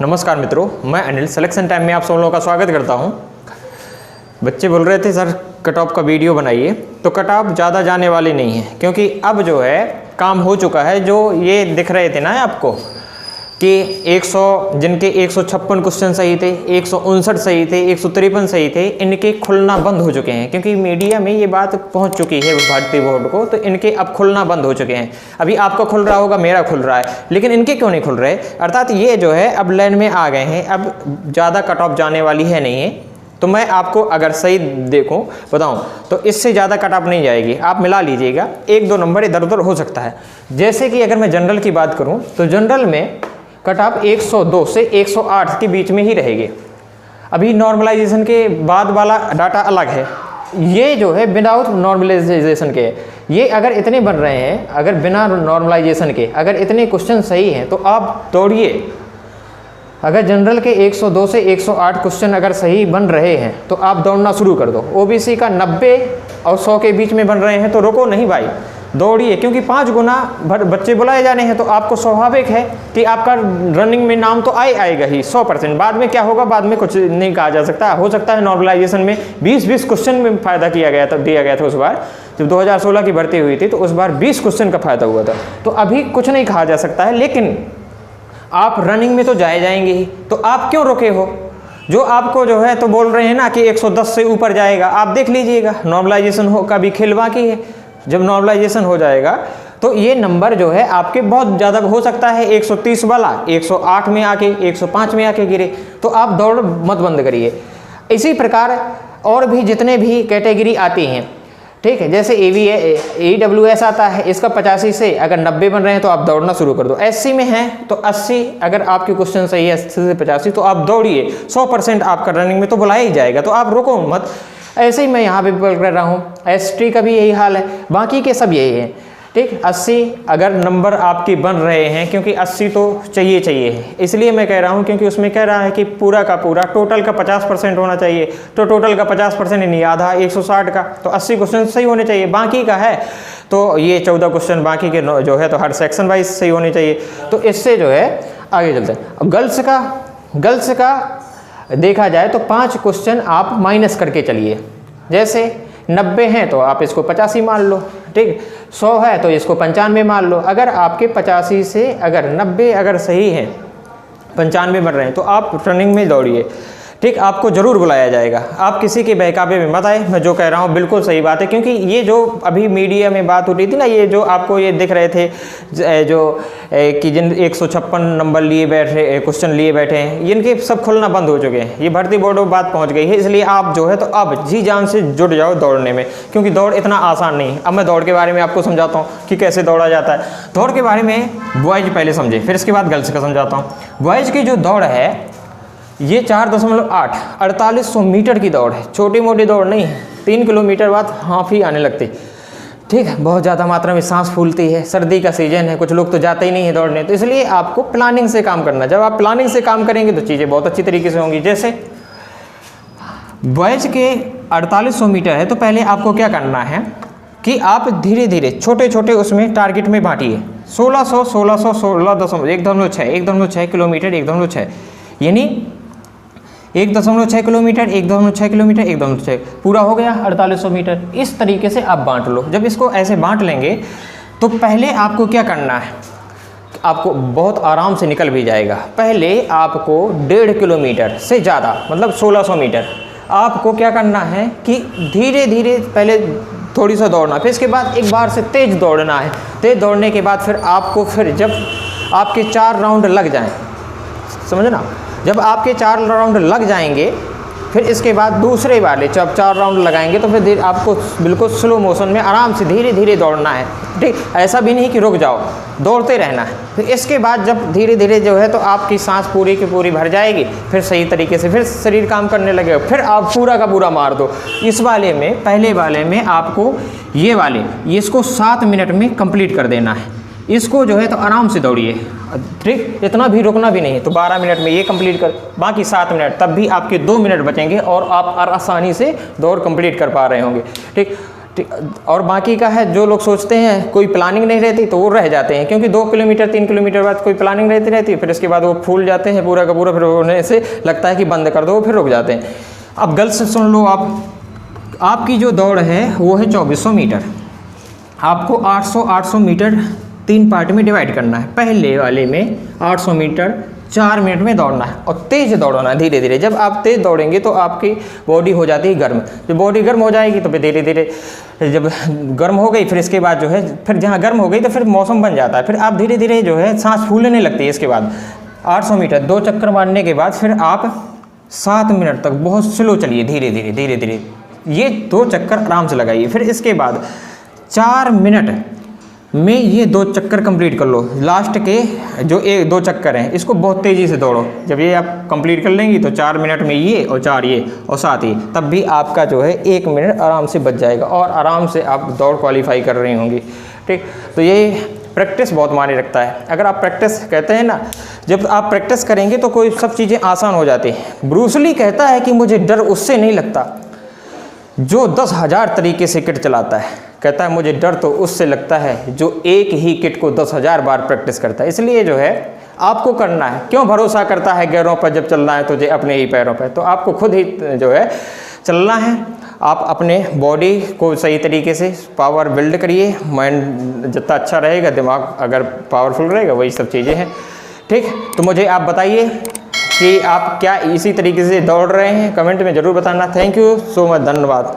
नमस्कार मित्रों, मैं अनिल सिलेक्शन टाइम में आप सब लोगों का स्वागत करता हूं। बच्चे बोल रहे थे सर कट ऑफ का वीडियो बनाइए, तो कट ऑफ ज़्यादा जाने वाली नहीं है, क्योंकि अब जो है काम हो चुका है। जो ये दिख रहे थे ना आपको कि 100 जिनके 156 क्वेश्चन सही थे, 159 सही थे, 153 सही थे, इनके खुलना बंद हो चुके हैं, क्योंकि मीडिया में ये बात पहुंच चुकी है भारतीय बोर्ड को, तो इनके अब खुलना बंद हो चुके हैं। अभी आपका खुल रहा होगा, मेरा खुल रहा है, लेकिन इनके क्यों नहीं खुल रहे? अर्थात ये जो है अब लाइन में आ गए हैं, अब ज़्यादा कट ऑफ जाने वाली है नहीं है। तो मैं आपको अगर सही देखूं बताऊं तो इससे ज़्यादा कट ऑफ नहीं जाएगी। आप मिला लीजिएगा, 1-2 नंबर इधर उधर हो सकता है। जैसे कि अगर मैं जनरल की बात करूं तो जनरल में कट ऑफ 102 से 108 के बीच में ही रहेगी। अभी नॉर्मलाइजेशन के बाद वाला डाटा अलग है, ये जो है विदाउट नॉर्मलाइजेशन के। ये अगर इतने बन रहे हैं, अगर बिना नॉर्मलाइजेशन के अगर इतने क्वेश्चन सही हैं तो आप दौड़िए। अगर जनरल के 102 से 108 क्वेश्चन अगर सही बन रहे हैं तो आप दौड़ना शुरू कर दो। ओबीसी का 90 और 100 के बीच में बन रहे हैं तो रुको नहीं भाई, दौड़िए, क्योंकि 5 गुना बच्चे बुलाए जाने हैं। तो आपको स्वाभाविक है कि आपका रनिंग में नाम तो आएगा ही 100%। बाद में क्या होगा, बाद में कुछ नहीं कहा जा सकता। हो सकता है नॉर्मलाइजेशन में 20 क्वेश्चन में फ़ायदा दिया गया था उस बार जब 2016 की भर्ती हुई थी, तो उस बार 20 क्वेश्चन का फ़ायदा हुआ था। तो अभी कुछ नहीं कहा जा सकता है, लेकिन आप रनिंग में तो जाएंगे ही, तो आप क्यों रुके हो? जो आपको जो है तो बोल रहे हैं ना कि 110 से ऊपर जाएगा, आप देख लीजिएगा। नॉर्मलाइजेशन हो का भी खेल बाकी है। जब नॉर्मलाइजेशन हो जाएगा तो ये नंबर जो है आपके बहुत ज़्यादा हो सकता है 130 वाला 108 में आके 105 में आके गिरे, तो आप दौड़ मत बंद करिए। इसी प्रकार और भी जितने भी कैटेगरी आती हैं, ठीक है, जैसे AWS आता है, इसका 85 से अगर 90 बन रहे हैं तो आप दौड़ना शुरू कर दो। SC में है तो 80, अगर आपके क्वेश्चन सही है 80 से 85 तो आप दौड़िए। 100% आपका रनिंग में तो बुलाया ही जाएगा, तो आप रुको मत। ऐसे ही मैं यहाँ पे बोल कर रहा हूँ, ST का भी यही हाल है, बाकी के सब यही है, ठीक। 80 अगर नंबर आपके बन रहे हैं, क्योंकि 80 तो चाहिए है, इसलिए मैं कह रहा हूँ, क्योंकि उसमें कह रहा है कि पूरा का पूरा टोटल का 50% होना चाहिए। तो टोटल का 50% नहीं, आधा 160 का, तो 80 क्वेश्चन सही होने चाहिए। बाकी का है तो ये 14 क्वेश्चन बाकी के जो है तो हर सेक्शन वाइज सही होने चाहिए। तो इससे जो है आगे चलते हैं। अब गर्ल्स का देखा जाए तो 5 क्वेश्चन आप माइनस करके चलिए। जैसे 90 हैं तो आप इसको 85 मान लो, ठीक। 100 है तो इसको 95 मान लो। अगर आपके 85 से अगर 90 अगर सही है, 95 बन रहे हैं, तो आप रनिंग में दौड़िए, ठीक। आपको ज़रूर बुलाया जाएगा। आप किसी के बहकावे में मत आए। मैं जो कह रहा हूँ बिल्कुल सही बात है, क्योंकि ये जो अभी मीडिया में बात हो रही थी ना, ये जो आपको ये दिख रहे थे जो कि जिन 156 नंबर लिए बैठे क्वेश्चन लिए बैठे हैं, इनके सब खुलना बंद हो चुके हैं। ये भर्ती बोर्ड में बात पहुँच गई है, इसलिए आप जो है तो अब जी जान से जुट जाओ दौड़ने में, क्योंकि दौड़ इतना आसान नहीं है। अब मैं दौड़ के बारे में आपको समझाता हूँ कि कैसे दौड़ा जाता है। दौड़ के बारे में बॉयज़ पहले समझे, फिर इसके बाद गर्ल्स का समझाता हूँ। बॉयज़ की जो दौड़ है ये 4.8 4800 मीटर की दौड़ है। छोटी मोटी दौड़ नहीं है। 3 किलोमीटर बाद हाफ ही आने लगती, ठीक है। बहुत ज़्यादा मात्रा में सांस फूलती है, सर्दी का सीजन है, कुछ लोग तो जाते ही नहीं है दौड़ने। तो इसलिए आपको प्लानिंग से काम करना। जब आप प्लानिंग से काम करेंगे तो चीज़ें बहुत अच्छी तरीके से होंगी। जैसे बॉयज़ के 4800 मीटर है, तो पहले आपको क्या करना है कि आप धीरे धीरे छोटे छोटे उसमें टारगेट में बांटिए। 1600 1600 16.1.6 1.6 किलोमीटर 1.6, यानी 1.6 किलोमीटर 1.6 किलोमीटर 1.6 पूरा हो गया 4800 मीटर। इस तरीके से आप बांट लो। जब इसको ऐसे बांट लेंगे तो पहले आपको क्या करना है, आपको बहुत आराम से निकल भी जाएगा। पहले आपको 1.5 किलोमीटर से ज़्यादा, मतलब 1600 मीटर, आपको क्या करना है कि धीरे धीरे पहले थोड़ी सा दौड़ना, फिर इसके बाद एक बार से तेज़ दौड़ना है। तेज़ दौड़ने के बाद फिर आपको जब आपके 4 राउंड लग जाएँ, समझना, जब आपके 4 राउंड लग जाएंगे, फिर इसके बाद दूसरे वाले जब 4 राउंड लगाएंगे तो फिर आपको बिल्कुल स्लो मोशन में आराम से धीरे धीरे दौड़ना है, ठीक। ऐसा भी नहीं कि रुक जाओ, दौड़ते रहना है। फिर इसके बाद जब धीरे धीरे जो है तो आपकी सांस पूरी की पूरी भर जाएगी, फिर सही तरीके से फिर शरीर काम करने लगेगा, फिर आप पूरा का पूरा मार दो। इस वाले में, पहले वाले में आपको इसको 7 मिनट में कंप्लीट कर देना है। इसको जो है तो आराम से दौड़िए, ठीक। इतना भी रुकना भी नहीं है। तो 12 मिनट में ये कंप्लीट कर, बाकी 7 मिनट, तब भी आपके 2 मिनट बचेंगे और आप आसानी से दौड़ कंप्लीट कर पा रहे होंगे, ठीक। और बाकी का है जो लोग सोचते हैं कोई प्लानिंग नहीं रहती तो वो रह जाते हैं, क्योंकि 2 किलोमीटर 3 किलोमीटर बाद कोई प्लानिंग रहती है, फिर इसके बाद वो फूल जाते हैं पूरा का पूरा, फिर होने से लगता है कि बंद कर दो, फिर रुक जाते हैं। अब गलत से सुन लो, आपकी जो दौड़ है वो है 2400 मीटर। आपको 800 मीटर 3 पार्ट में डिवाइड करना है। पहले वाले में 800 मीटर 4 मिनट में दौड़ना है और तेज़ दौड़ना है धीरे धीरे। जब आप तेज़ दौड़ेंगे तो आपकी बॉडी हो जाती है गर्म। जब बॉडी गर्म हो जाएगी तो फिर धीरे धीरे, जब गर्म हो गई फिर इसके बाद जो है, फिर जहाँ गर्म हो गई तो फिर मौसम बन जाता है, फिर आप धीरे धीरे जो है सांस फूलने लगती है। इसके बाद 800 मीटर 2 चक्कर मारने के बाद फिर आप 7 मिनट तक बहुत स्लो चलिए, धीरे धीरे ये 2 चक्कर आराम से लगाइए। फिर इसके बाद 4 मिनट में ये 2 चक्कर कंप्लीट कर लो। लास्ट के जो 2 चक्कर हैं इसको बहुत तेज़ी से दौड़ो। जब ये आप कंप्लीट कर लेंगी तो 4 मिनट में ये और 4 ये और 7 ये, तब भी आपका जो है 1 मिनट आराम से बच जाएगा और आराम से आप दौड़ क्वालिफाई कर रही होंगी। ठीक, तो ये प्रैक्टिस बहुत मायने रखता है। अगर आप प्रैक्टिस कहते हैं ना, जब आप प्रैक्टिस करेंगे तो कोई सब चीज़ें आसान हो जाती हैं। ब्रूस ली कहता है कि मुझे डर उससे नहीं लगता जो 10,000 तरीके से किट चलाता है। कहता है मुझे डर तो उससे लगता है जो एक ही किट को 10,000 बार प्रैक्टिस करता है। इसलिए जो है आपको करना है। क्यों भरोसा करता है गैरों पर जब चलना है तुझे अपने ही पैरों पर? तो आपको खुद ही जो है चलना है। आप अपने बॉडी को सही तरीके से पावर बिल्ड करिए। माइंड जितना अच्छा रहेगा, दिमाग अगर पावरफुल रहेगा, वही सब चीज़ें हैं। ठीक, तो मुझे आप बताइए कि आप क्या इसी तरीके से दौड़ रहे हैं, कमेंट में ज़रूर बताना। थैंक यू सो मच, धन्यवाद।